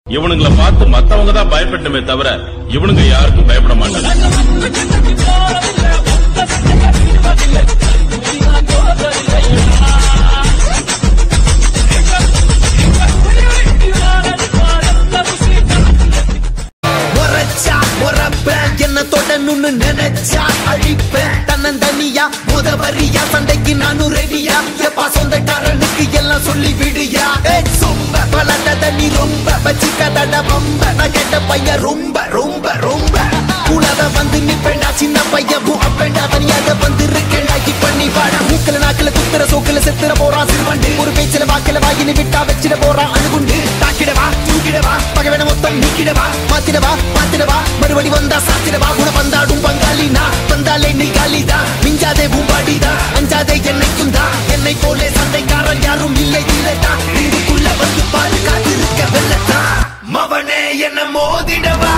இவனுங்களை பார்த்து மத்தவங்க தான் பயப்படணுமே தவிர இவனுங்க யாருக்கும் பயப்பட மாட்டாங்க. என்ன தொடணும்னு நினைச்சா அழிப்பேன் தன்னந்தனியா முதவரியா சண்டைக்கு நானும் ரெடியா எப்பா சொந்தக்காரனுக்கு எல்லாம் சொல்லி விடியா சொம்ப பலத நீ ரொம்ப வச்சிக்கதட ரொம்ப நான் கேட்ட பையன் ரொம்ப ரொம்ப ரொம்ப கூடாத வந்து நிப்பேண்டா சின்ன பையன் அப்பேண்டா தனியாக வந்து இருக்கேண்டா இப்ப நீ வாடா மூக்கல நாக்கல குத்துற சோக்கல செத்துற போறான் சிறுவண்டு ஒரு பேச்சில வாக்கில வாயினு விட்டா வச்சிட போறான் அணுகுண்டு தாக்கிடவா தூக்கிடவா பகவன மொத்தம் நீக்கிடவா மாத்திடவா மறுபடி வந்தா சாத்திடவா குண வந்தாடும் பங்காளி நான் வந்தாலே நீ காலிதா மிஞ்சாதே பூம்பாடிதா அஞ்சாதே என்னைக்கும் தான் என்னை போலே சண்டைக்காரன் யாரும் இல்லை இல்லைதான் இதுக்குள்ள வந்து பாரு காத்திருக்க வெள்ளத்தான் மவனே என்ன மோதிடவா